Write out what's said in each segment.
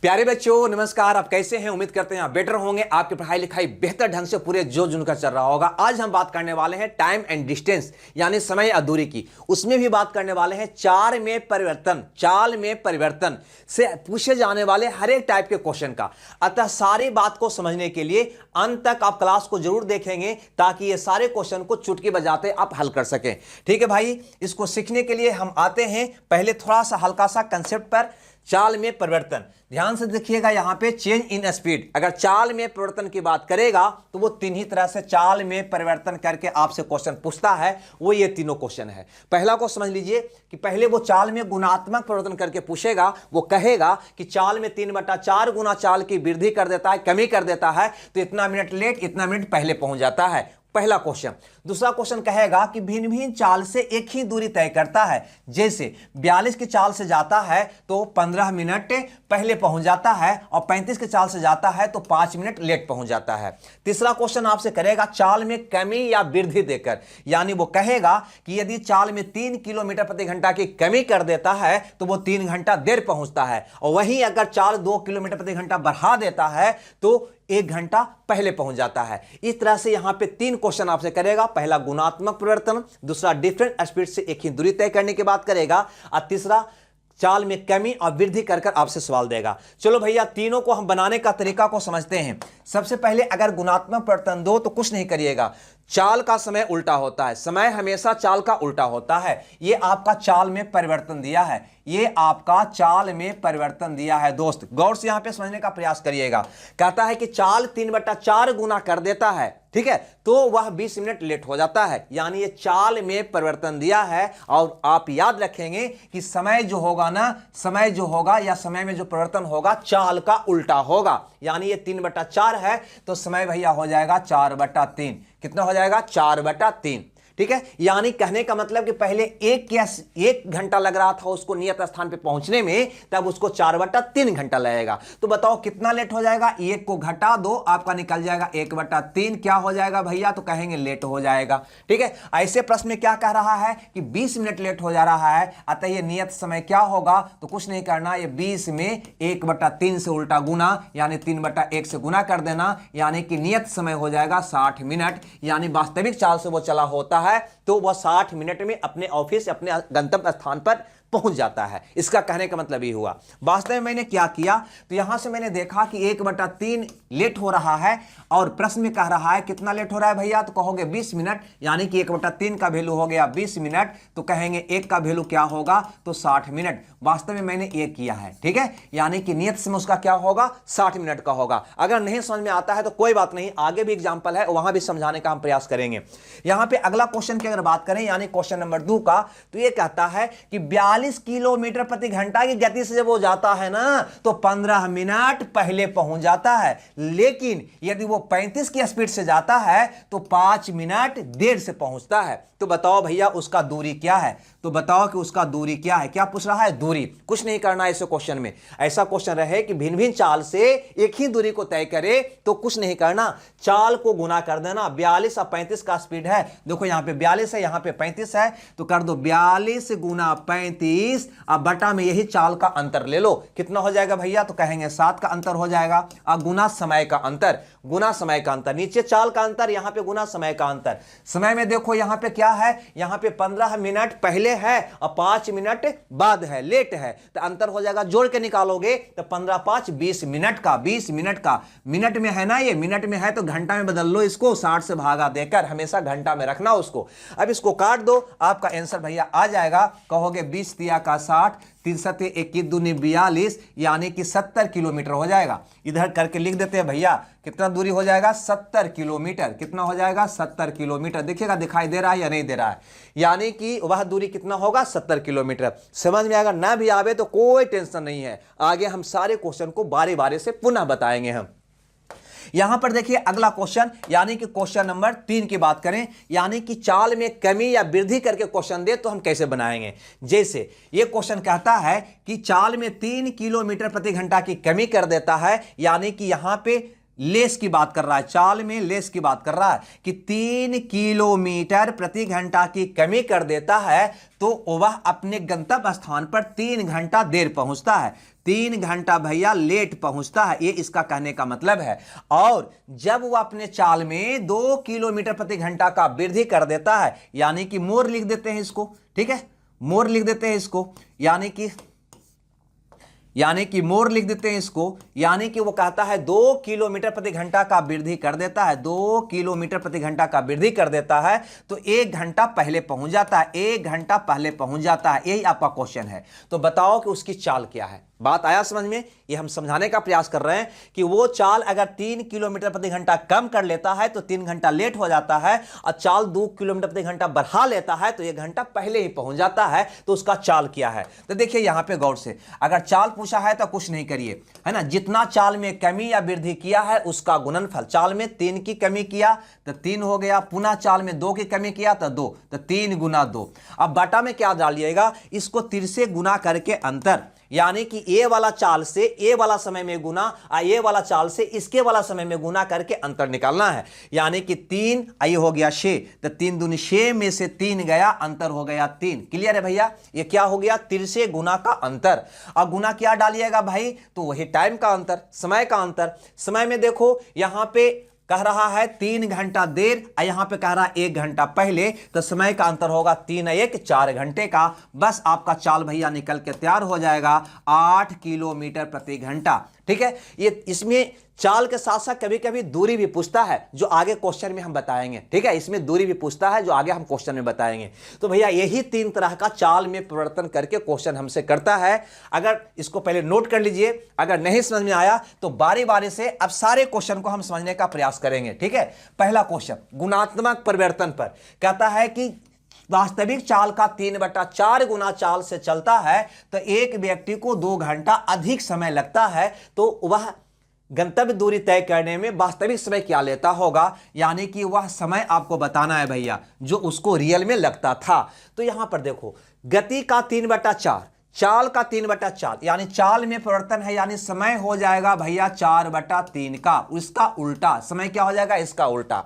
प्यारे बच्चों नमस्कार। आप कैसे हैं? उम्मीद करते हैं आप बेटर होंगे, आपकी पढ़ाई लिखाई बेहतर ढंग से पूरे जोश जुनून का चल रहा होगा। आज हम बात करने वाले हैं टाइम एंड डिस्टेंस यानी समय और दूरी की। उसमें भी बात करने वाले हैं चाल में परिवर्तन से पूछे जाने वाले हर एक टाइप के क्वेश्चन का। अतः सारी बात को समझने के लिए अंत तक आप क्लास को जरूर देखेंगे ताकि ये सारे क्वेश्चन को चुटकी बजाते आप हल कर सकें। ठीक है भाई, इसको सीखने के लिए हम आते हैं पहले थोड़ा सा हल्का सा कंसेप्ट पर। चाल में परिवर्तन, ध्यान से देखिएगा यहां पे चेंज इन स्पीड। अगर चाल में परिवर्तन की बात करेगा तो वो तीन ही तरह से चाल में परिवर्तन करके आपसे क्वेश्चन पूछता है। वो ये तीनों क्वेश्चन है। पहला को समझ लीजिए कि पहले वो चाल में गुणात्मक परिवर्तन करके पूछेगा। वो कहेगा कि चाल में 3/4 गुना चाल की वृद्धि कर देता है, कमी कर देता है, तो इतना मिनट लेट इतना मिनट पहले पहुंच जाता है। पहला क्वेश्चन। दूसरा क्वेश्चन कहेगा कि भिन्न भिन्न चाल से एक ही दूरी तय करता है। जैसे 42 की चाल से जाता है तो 15 मिनट पहले पहुंच जाता है और 35 की चाल से जाता है तो 5 मिनट लेट पहुंच जाता है। तीसरा क्वेश्चन आपसे करेगा चाल में कमी या वृद्धि देकर, यानी वो कहेगा कि यदि चाल में 3 किलोमीटर प्रति घंटा की कमी कर देता है तो वो 3 घंटा देर पहुंचता है, और वहीं अगर चाल 2 किलोमीटर प्रति घंटा बढ़ा देता है तो 1 घंटा पहले पहुंच जाता है। इस तरह से यहां पे 3 क्वेश्चन आपसे करेगा। पहला गुणात्मक परिवर्तन, दूसरा डिफरेंट स्पीड से एक ही दूरी तय करने की बात करेगा, और तीसरा चाल में कमी और वृद्धि कर आपसे सवाल देगा। चलो भैया, तीनों को हम बनाने का तरीका को समझते हैं। सबसे पहले अगर गुणात्मक परिवर्तन दो तो कुछ नहीं करिएगा, चाल का समय उल्टा होता है। समय हमेशा चाल का उल्टा होता है। ये आपका चाल में परिवर्तन दिया है, ये आपका चाल में परिवर्तन दिया है। दोस्त गौर से यहां पे समझने का प्रयास करिएगा। कहता है कि चाल 3/4 गुना कर देता है, ठीक है, तो वह 20 मिनट लेट हो जाता है, यानी ये चाल में परिवर्तन दिया है। और आप याद रखेंगे कि समय जो होगा ना, समय जो होगा या समय में जो परिवर्तन होगा चाल का उल्टा होगा। यानी ये 3/4 है तो समय भैया हो जाएगा 4/3। कितना हो जाएगा? 4/3। ठीक है, यानी कहने का मतलब कि पहले 1 घंटा लग रहा था उसको नियत स्थान पे पहुंचने में, तब उसको 4/3 घंटा लगेगा। तो बताओ कितना लेट हो जाएगा? 1 को घटा दो, आपका निकल जाएगा 1/3। क्या हो जाएगा भैया? तो कहेंगे लेट हो जाएगा। ठीक है, ऐसे प्रश्न में क्या कह रहा है कि 20 मिनट लेट हो जा रहा है, अतः ये नियत समय क्या होगा? तो कुछ नहीं करना, ये 20 में 1/3 से उल्टा गुना यानी 3/1 से गुना कर देना, यानी कि नियत समय हो जाएगा 60 मिनट। यानी वास्तविक चाल से वो चला होता है तो वह 60 मिनट में अपने ऑफिस अपने गंतव्य स्थान पर पहुंच जाता है। इसका कहने का मतलब ये हुआ। वास्तव में मैंने क्या किया, तो यहां से मैंने देखा कि 1/3 लेट हो रहा है और प्रश्न में कह रहा है कितना लेट हो रहा है भैया, तो कहोगे 20 मिनट, यानी कि 1/3 का वैल्यू हो गया 20 मिनट, तो कहेंगे 1 का वैल्यू क्या होगा? तो 60 मिनट। वास्तव में मैंने ये किया है, ठीक है, यानी कि नियत समय उसका क्या होगा? 60 मिनट का होगा। अगर नहीं समझ में आता है तो कोई बात नहीं, आगे भी एग्जाम्पल है, वहां भी समझाने का हम प्रयास करेंगे। यहां पे अगला क्वेश्चन की अगर बात करें यानी क्वेश्चन नंबर 2 का, तो ये कहता है कि 42 किलोमीटर प्रति घंटा की गति से जब वो जाता है ना तो 15 मिनट पहले पहुंच जाता है, लेकिन यदि वो 35 की स्पीड से जाता है तो 5 मिनट देर से पहुंचता है। तो बताओ भैया उसका दूरी क्या है? तो बताओ कि उसका दूरी क्या है? क्या पूछ रहा है? दूरी। कुछ नहीं करना है इस क्वेश्चन में। ऐसा क्वेश्चन रहे कि भिन्न भिन्न चाल से एक ही दूरी को तय करे तो कुछ नहीं करना, चाल को गुना कर देना। 42 और 35 का स्पीड है, देखो यहां पे 42 है, यहां पे 35 है, तो कर दो 42 गुना 35, अब बटा में यही चाल का अंतर ले लो। कितना हो जाएगा भैया? तो कहेंगे 7 का अंतर हो जाएगा, और गुना समय का अंतर, गुना समय का अंतर। नीचे चाल का अंतर, यहां पे गुना समय का अंतर। समय में देखो यहां पे क्या है, यहां पे 15 मिनट पहले है और 5 मिनट बाद है, लेट है, तो अंतर हो जाएगा, जोड़ के निकालोगे तो 15 5 20 मिनट का, 20 मिनट का। मिनट में है ना, ये मिनट में है तो घंटा में बदल लो इसको, 60 से भागा देकर हमेशा घंटा में रखना उसको। अब इसको काट दो, आपका आंसर भैया आ जाएगा। कहोगे 20 तिया का 60, 3 सत्ते 21 दूनी 42, यानी कि 70 किलोमीटर हो जाएगा। इधर करके लिख देते हैं भैया, कितना दूरी हो जाएगा? 70 किलोमीटर। कितना हो जाएगा? 70 किलोमीटर। देखिएगा दिखाई दे रहा है या नहीं दे रहा है, यानी कि वह दूरी कितना होगा? 70 किलोमीटर। समझ में आएगा? ना भी आवे तो कोई टेंशन नहीं है, आगे हम सारे क्वेश्चन को बारी बारी से पुनः बताएंगे हम। यहां पर देखिए अगला क्वेश्चन, यानी कि क्वेश्चन नंबर 3 की बात करें, यानी कि चाल में कमी या वृद्धि करके क्वेश्चन दे तो हम कैसे बनाएंगे। जैसे ये क्वेश्चन कहता है कि चाल में 3 किलोमीटर प्रति घंटा की कमी कर देता है, यानी कि यहां पे लेस की बात कर रहा है, चाल में लेस की बात कर रहा है कि 3 किलोमीटर प्रति घंटा की कमी कर देता है तो वह अपने गंतव्य स्थान पर 3 घंटा देर पहुंचता है। 3 घंटा भैया लेट पहुंचता है, ये इसका कहने का मतलब है। और जब वो अपने चाल में 2 किलोमीटर प्रति घंटा का वृद्धि कर देता है, यानी कि मोर लिख देते हैं इसको, ठीक है, मोर लिख देते हैं इसको, यानी कि मोर लिख देते हैं इसको, यानी कि वो कहता है 2 किलोमीटर प्रति घंटा का वृद्धि कर देता है, 2 किलोमीटर प्रति घंटा का वृद्धि कर देता है, तो 1 घंटा पहले पहुंच जाता है, 1 घंटा पहले पहुंच जाता है। यही आपका क्वेश्चन है। तो बताओ कि उसकी चाल क्या है। बात आया समझ में? ये हम समझाने का प्रयास कर रहे हैं कि वो चाल अगर 3 किलोमीटर प्रति घंटा कम कर लेता है तो 3 घंटा लेट हो जाता है, और चाल 2 किलोमीटर प्रति घंटा बढ़ा लेता है तो 1 घंटा पहले ही पहुंच जाता है। तो उसका चाल क्या है? तो देखिए यहां पे गौर से, अगर चाल पूछा है तो कुछ नहीं करिए, है ना, जितना चाल में कमी या वृद्धि किया है उसका गुणनफल। चाल में 3 की कमी किया तो 3 हो गया, पुनः चाल में 2 की कमी किया तो 2, तो 3 गुना 2। अब बटा में क्या डालिएगा, इसको 3 से गुना करके अंतर, यानी कि ए वाला चाल से ए वाला समय में गुना, और ए वाला चाल से इसके वाला समय में गुना करके अंतर निकालना है। यानी कि 3 आई हो गया 6, तो 3 दूनी 6 में से 3 गया, अंतर हो गया 3। क्लियर है भैया? ये क्या हो गया? 3 से गुना का अंतर। और गुना क्या डालिएगा भाई? तो वही टाइम का अंतर, समय का अंतर। समय में देखो यहां पे कह रहा है 3 घंटा देर, और यहां पे कह रहा है 1 घंटा पहले, तो समय का अंतर होगा 3 1 4 घंटे का। बस आपका चाल भैया निकल के तैयार हो जाएगा 8 किलोमीटर प्रति घंटा। ठीक है, ये इसमें चाल के साथ साथ कभी कभी दूरी भी पूछता है, जो आगे क्वेश्चन में हम बताएंगे। ठीक है, इसमें दूरी भी पूछता है जो आगे हम क्वेश्चन में बताएंगे। तो भैया यही 3 तरह का चाल में परिवर्तन करके क्वेश्चन हमसे करता है। अगर इसको पहले नोट कर लीजिए, अगर नहीं समझ में आया तो बारी बारी से अब सारे क्वेश्चन को हम समझने का प्रयास करेंगे। ठीक है, पहला क्वेश्चन गुणात्मक परिवर्तन पर कहता है कि वास्तविक चाल का 3/4 गुना चाल से चलता है तो एक व्यक्ति को 2 घंटा अधिक समय लगता है, तो वह गंतव्य दूरी तय करने में वास्तविक समय क्या लेता होगा, यानी कि वह समय आपको बताना है भैया जो उसको रियल में लगता था। तो यहां पर देखो, गति का 3/4, चाल का 3/4, यानी चाल में परिवर्तन है, यानी समय हो जाएगा भैया 4/3 का। उसका उल्टा समय क्या हो जाएगा? इसका उल्टा।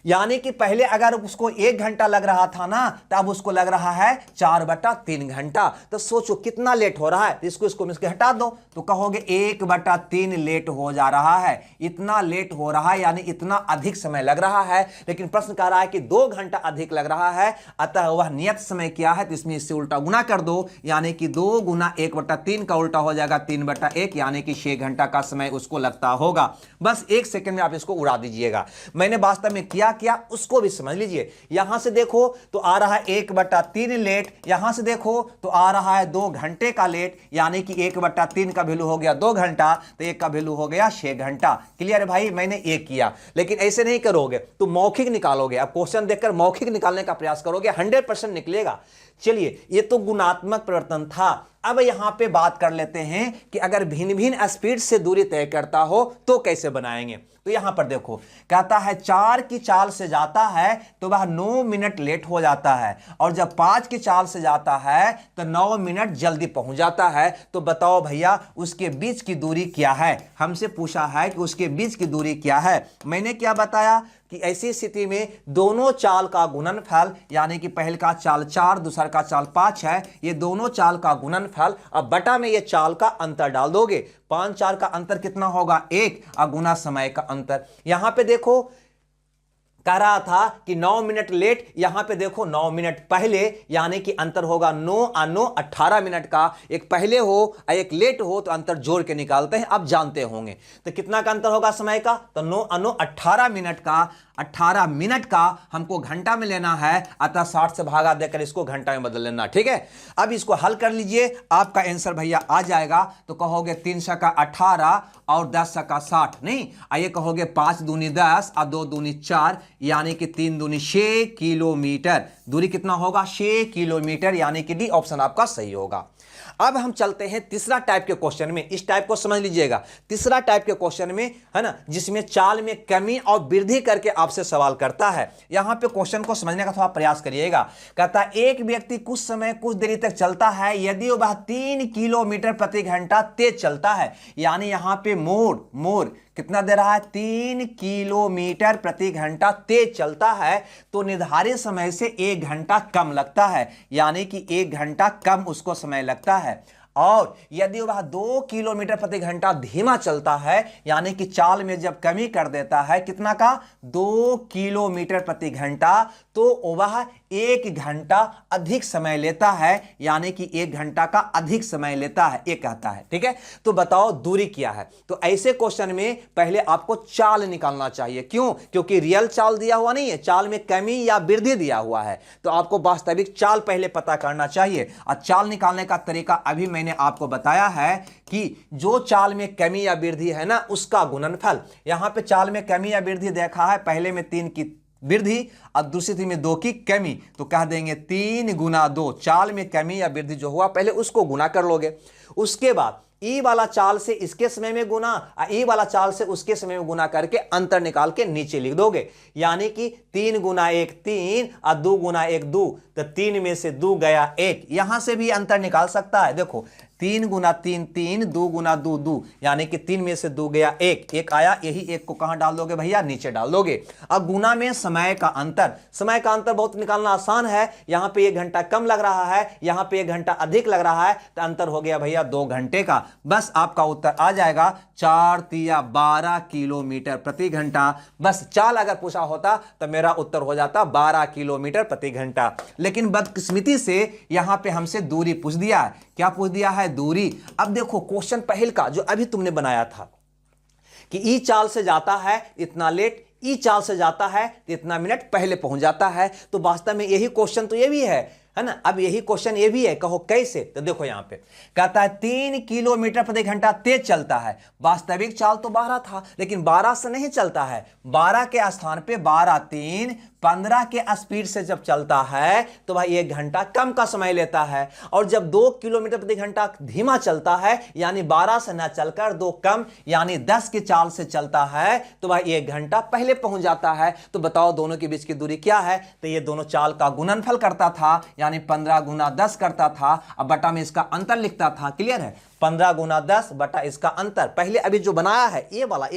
यानी कि पहले अगर उसको 1 घंटा लग रहा था ना, तो अब उसको लग रहा है 4/3 घंटा। तो सोचो कितना लेट हो रहा है, इसको में से हटा दो तो कहोगे 1/3 लेट हो जा रहा है। इतना लेट हो रहा है यानी इतना अधिक समय लग रहा है, लेकिन प्रश्न कह रहा है कि 2 घंटा अधिक लग रहा है, अतः वह नियत समय क्या है? तो इसमें इससे उल्टा गुना कर दो, यानी कि 2 गुना 1/3 का उल्टा हो जाएगा 3/1, यानी कि 6 घंटा का समय उसको लगता होगा। बस 1 सेकंड में आप इसको उड़ा दीजिएगा। मैंने वास्तव में किया उसको भी समझ लीजिए। यहां से देखो तो आ रहा है 1/3 लेट, यहां से देखो तो आ रहा है 2 घंटे का लेट, यानी कि 1/3 का वैल्यू हो गया 2 घंटा, तो 1 का वैल्यू हो गया 6 घंटा। क्लियर है भाई? मैंने एक किया, लेकिन ऐसे नहीं करोगे तो मौखिक निकालोगे। अब क्वेश्चन देखकर मौखिक निकालने का प्रयास करोगे, 100% निकलेगा। चलिए, ये तो गुणात्मक परिवर्तन था। अब यहां पे बात कर लेते हैं कि अगर भिन्न भिन्न स्पीड से दूरी तय करता हो तो कैसे बनाएंगे। तो यहां पर देखो, कहता है 4 की चाल से जाता है तो वह 9 मिनट लेट हो जाता है, और जब 5 की चाल से जाता है तो 9 मिनट जल्दी पहुंच जाता है। तो बताओ भैया उसके बीच की दूरी क्या है? हमसे पूछा है कि उसके बीच की दूरी क्या है। मैंने क्या बताया कि ऐसी स्थिति में दोनों चाल का गुणनफल, यानी कि पहले का चाल 4 दूसरा का चाल 5 है, ये दोनों चाल का गुणनफल, अब बटा में ये चाल का अंतर डाल दोगे। 5 4 का अंतर कितना होगा? 1, और गुना समय का अंतर। यहां पे देखो कह रहा था कि 9 मिनट लेट, यहां पे देखो 9 मिनट पहले, यानी कि अंतर होगा 9 और 9 18 मिनट का। एक पहले हो और एक लेट हो तो अंतर जोड़ के निकालते हैं, आप जानते होंगे। तो कितना का अंतर होगा समय का? तो 9 और 9 18 मिनट का। 18 मिनट का हमको घंटा में लेना है, अतः 60 से भागा देकर इसको घंटा में बदल लेना। ठीक है, अब इसको हल कर लीजिए, आपका आंसर भैया आ जाएगा। तो कहोगे 3 का 18 और 10 का 60, नहीं आइए कहोगे 5 दूनी 10 और 2 दूनी 4, यानी कि 3 दूनी 6 किलोमीटर। दूरी कितना होगा? 6 किलोमीटर, यानी कि डी ऑप्शन आपका सही होगा। अब हम चलते हैं तीसरा टाइप के क्वेश्चन में। इस टाइप को समझ लीजिएगा, तीसरा टाइप के क्वेश्चन में, है ना, जिसमें चाल में कमी और वृद्धि करके आपसे सवाल करता है। यहां पे क्वेश्चन को समझने का थोड़ा प्रयास करिएगा। कहता है एक व्यक्ति कुछ समय कुछ देरी तक चलता है यदि वह 3 किलोमीटर प्रति घंटा तेज चलता है, यानी यहां पे मोर कितना दे रहा है? 3 किलोमीटर प्रति घंटा तेज चलता है, तो निर्धारित समय से 1 घंटा कम लगता है, यानी कि 1 घंटा कम उसको समय लगता है। और यदि वह 2 किलोमीटर प्रति घंटा धीमा चलता है, यानी कि चाल में जब कमी कर देता है कितना का 2 किलोमीटर प्रति घंटा, तो वह 1 घंटा अधिक समय लेता है, यानी कि 1 घंटा का अधिक समय लेता है, ये कहता है। ठीक है, तो बताओ दूरी क्या है। तो ऐसे क्वेश्चन में पहले आपको चाल निकालना चाहिए। क्यों? क्योंकि रियल चाल दिया हुआ नहीं है, चाल में कमी या वृद्धि दिया हुआ है, तो आपको वास्तविक चाल पहले पता करना चाहिए। और चाल निकालने का तरीका अभी मैंने आपको बताया है कि जो चाल में कमी या वृद्धि है ना, उसका गुणनफल। यहां पे चाल में कमी या वृद्धि देखा है, पहले में 3 की वृद्धि और दूसरी स्थिति में 2 की कमी, तो कह देंगे 3 गुना 2। चाल में कमी या वृद्धि जो हुआ पहले उसको गुना कर लोगे, उसके बाद ई वाला चाल से इसके समय में गुना, ई वाला चाल से उसके समय में गुना करके अंतर निकाल के नीचे लिख दोगे। यानी कि 3 गुना 1 3 और 2 गुना 1 2, तो 3 में से 2 गया 1। यहां से भी अंतर निकाल सकता है। देखो 3 गुना 3 3, 2 गुना 2 2, यानी कि 3 में से 2 गया 1, 1 आया। यही 1 को कहां डाल दोगे भैया? नीचे डाल दोगे। अब गुना में समय का अंतर, समय का अंतर बहुत निकालना आसान है। यहां पे 1 घंटा कम लग रहा है, यहां पे 1 घंटा अधिक लग रहा है, तो अंतर हो गया भैया 2 घंटे का। बस आपका उत्तर आ जाएगा 4 तिया 12 किलोमीटर प्रति घंटा। बस चाल अगर पूछा होता तो मेरा उत्तर हो जाता 12 किलोमीटर प्रति घंटा। लेकिन बदकिस्मती से यहां पे हमसे दूरी पूछ दिया है। क्या पूछ दिया है? दूरी। अब देखो क्वेश्चन पहल का जो अभी तुमने बनाया था कि ई चाल से जाता है इतना लेट, ई चाल से जाता है तो इतना मिनट पहले पहुंच जाता है, तो वास्तव में यही क्वेश्चन तो ये भी है ना। अब यही क्वेश्चन ये भी है, कहो कैसे? तो देखो यहां पे कहता है 3 किलोमीटर प्रति घंटा तेज चलता है। वास्तविक चाल तो 12 था, लेकिन 12 से नहीं चलता है। 12 के स्थान पे 12 3 15 के स्पीड से जब चलता है तो भाई 1 घंटा कम का समय लेता है। और जब 2 किलोमीटर प्रति घंटा धीमा चलता है, यानी 12 से ना चलकर 2 कम यानी 10 की चाल से चलता है, तो भाई 1 घंटा पहले पहुंच जाता है। तो बताओ दोनों के बीच की दूरी क्या है? तो ये दोनों चाल का गुणनफल करता था, यानी 15 गुना 10 करता था। अब बटा में इसका अंतर लिखता था। क्लियर है? 15 गुना 10 बटा इसका अंतर। पहले अभी जो बनाया है ये वाला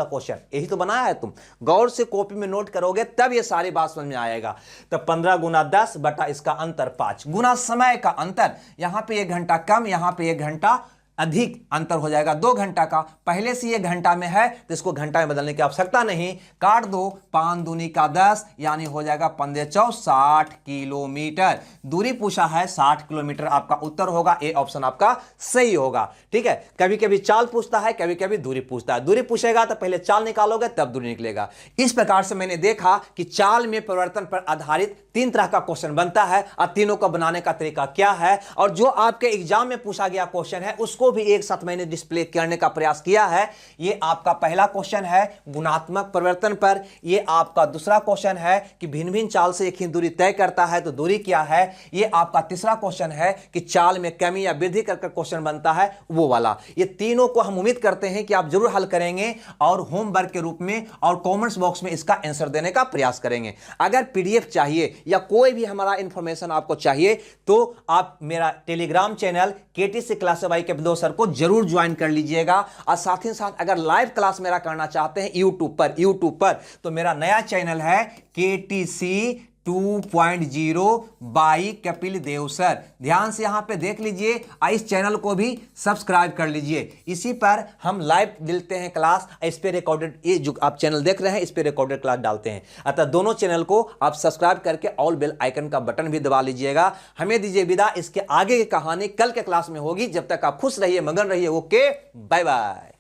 क्वेश्चन, यही तो बनाया है। तुम गौर से कॉपी में नोट करोगे तब ये सारी बात समझ में आएगा। तो 15 गुना 10 बटा इसका अंतर 5 गुना समय का अंतर। यहां पे 1 घंटा कम, यहां पे 1 घंटा अधिक, अंतर हो जाएगा 2 घंटा का। पहले से ये घंटा में है तो इसको घंटा में बदलने की आवश्यकता नहीं, काट दो। 5 दूनी का 10, यानी हो जाएगा 15 चौ 60 किलोमीटर। दूरी पूछा है 60 किलोमीटर, आपका उत्तर होगा ए ऑप्शन आपका सही होगा। ठीक है, कभी कभी चाल पूछता है, कभी कभी दूरी पूछता है। दूरी पूछेगा तो पहले चाल निकालोगे तब दूरी निकलेगा। इस प्रकार से मैंने देखा कि चाल में परिवर्तन पर आधारित 3 तरह का क्वेश्चन बनता है, और तीनों को बनाने का तरीका क्या है, और जो आपके एग्जाम में पूछा गया क्वेश्चन है उसको भी एक साथ मैंने डिस्प्ले करने का प्रयास किया है। ये आपका पहला क्वेश्चन है गुणात्मक परिवर्तन पर। ये आपका दूसरा क्वेश्चन है कि भिन्न भिन्न चाल से एक ही दूरी तय करता है तो दूरी क्या है। ये आपका तीसरा क्वेश्चन है कि चाल में कमी या वृद्धि करके क्वेश्चन बनता है, वो वाला। ये तीनों को हम उम्मीद करते हैं कि आप जरूर हल करेंगे और होमवर्क के रूप में और कमेंट्स बॉक्स में इसका आंसर देने का प्रयास करेंगे। अगर पीडीएफ चाहिए या कोई भी हमारा इंफॉर्मेशन आपको चाहिए तो आप मेरा Telegram channel KTC class by के सर को जरूर ज्वाइन कर लीजिएगा। और साथ ही साथ अगर लाइव क्लास मेरा करना चाहते हैं यूट्यूब पर तो मेरा नया चैनल है KTC 2.0 by Kapil Dev sir. ध्यान से यहां पे देख लीजिए, इस चैनल को भी सब्सक्राइब कर लीजिए। इसी पर हम लाइव मिलते हैं क्लास, इस पे रिकॉर्डेड, ये जो आप चैनल देख रहे हैं इस पे रिकॉर्डेड क्लास डालते हैं। अतः दोनों चैनल को आप सब्सक्राइब करके ऑल बेल आइकन का बटन भी दबा लीजिएगा। हमें दीजिए विदा, इसके आगे की कहानी कल के क्लास में होगी। जब तक आप खुश रहिए, मगन रहिए। Okay, bye bye.